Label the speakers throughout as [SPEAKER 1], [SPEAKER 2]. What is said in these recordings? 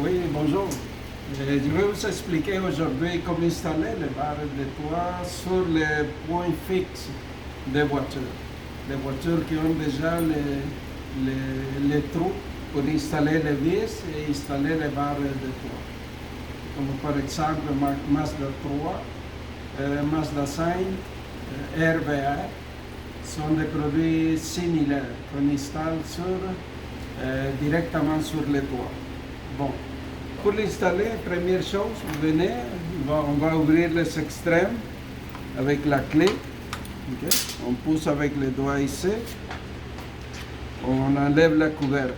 [SPEAKER 1] Oui, bonjour. Je vais vous expliquer aujourd'hui comment installer les barres de toit sur les points fixes des voitures. Les voitures qui ont déjà les trous pour installer les vis et installer les barres de toit. Comme par exemple Mazda 3, Mazda 5, RVR sont des produits similaires qu'on installe directement sur le toit. Bon, pour l'installer, première chose, vous venez, on va ouvrir les extrêmes avec la clé. Okay. On pousse avec les doigts ici. On enlève la couvercle.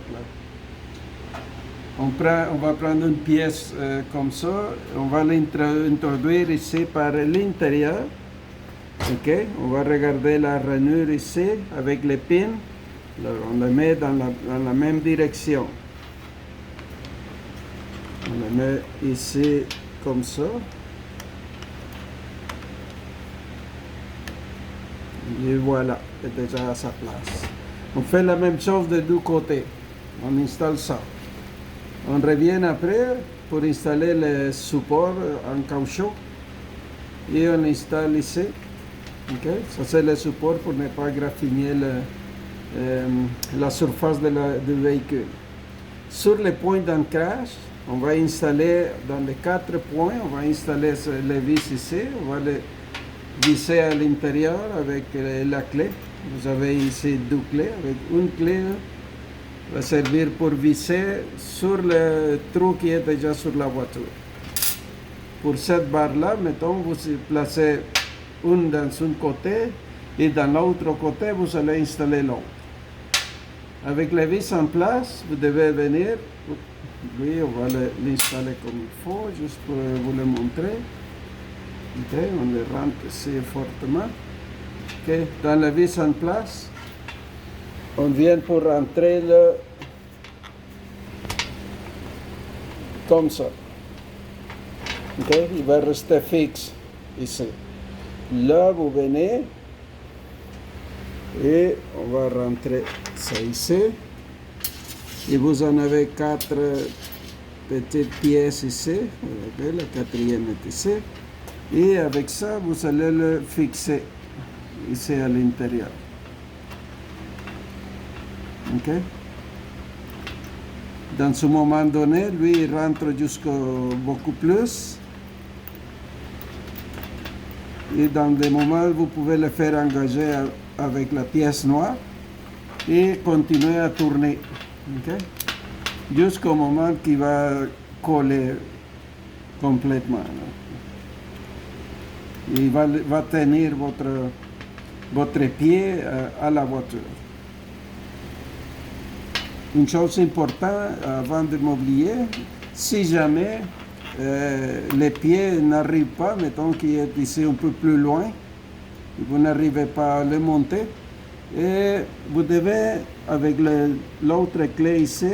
[SPEAKER 1] On va prendre une pièce comme ça. On va l'introduire ici par l'intérieur. Okay. On va regarder la rainure ici avec les pins. On le met dans la même direction. On le met ici comme ça. Et voilà, c'est déjà à sa place. On fait la même chose de deux côtés. On installe ça. On revient après pour installer le support en caoutchouc. Et on installe ici. Okay. Ça c'est le support pour ne pas graffiner la surface du véhicule. Sur les points d'ancrage, on va installer dans les 4 points, on va installer les vis ici, on va les visser à l'intérieur avec la clé. Vous avez ici deux clés, avec une clé va servir pour visser sur le trou qui est déjà sur la voiture. Pour cette barre-là, mettons, vous placez une dans un côté et dans l'autre côté, vous allez installer l'autre. Avec les vis en place, vous devez venir. Oui, on va l'installer comme il faut, juste pour vous le montrer. Okay, on le rentre ici fortement. Okay, dans la vis en place, on vient pour rentrer comme ça. Okay, il va rester fixe ici. Là, vous venez et on va rentrer ça ici. Et vous en avez 4 petites pièces ici. La quatrième est ici. Et avec ça, vous allez le fixer ici à l'intérieur. Okay. Dans ce moment donné, lui, il rentre jusqu'au beaucoup plus. Et dans des moments, vous pouvez le faire engager avec la pièce noire et continuer à tourner. Okay. Jusqu'au moment qu'il va coller complètement. Il va tenir votre pied à la voiture. Une chose importante avant de m'oublier, si jamais les pieds n'arrivent pas, mettons qu'il est ici un peu plus loin, et vous n'arrivez pas à le monter, et vous devez, avec l'autre clé ici,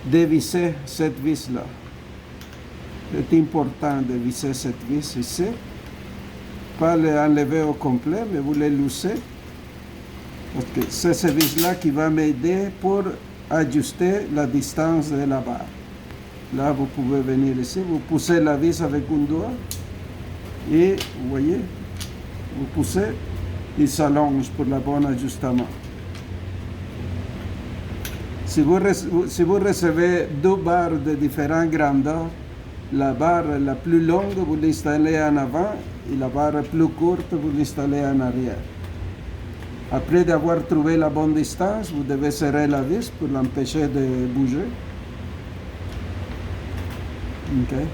[SPEAKER 1] dévisser cette vis-là. C'est important de visser cette vis ici. Pas l'enlever au complet, mais vous les loussez. Parce que c'est ce vis-là qui va m'aider pour ajuster la distance de la barre. Là, vous pouvez venir ici, vous poussez la vis avec un doigt et vous voyez, vous poussez, il s'allonge pour le bon ajustement. Si vous recevez deux barres de différentes grandeurs, la barre la plus longue, vous l'installez en avant et la barre plus courte, vous l'installez en arrière. Après d'avoir trouvé la bonne distance, vous devez serrer la vis pour l'empêcher de bouger. Okay.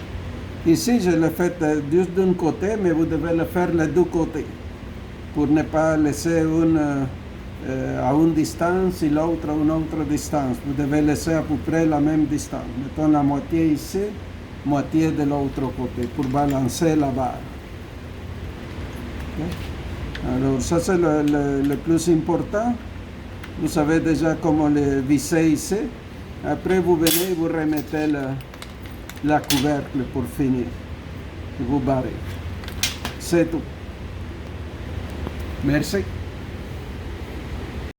[SPEAKER 1] Ici, je l'ai fait juste d'un côté, mais vous devez le faire les deux côtés pour ne pas laisser une à une distance et l'autre à une autre distance. Vous devez laisser à peu près la même distance. Mettons la moitié ici, moitié de l'autre côté pour balancer la barre. Okay. Alors, ça c'est le plus important. Vous savez déjà comment le visser ici. Après, vous venez et vous remettez la couvercle pour finir. Et vous barrez. C'est tout. Merci.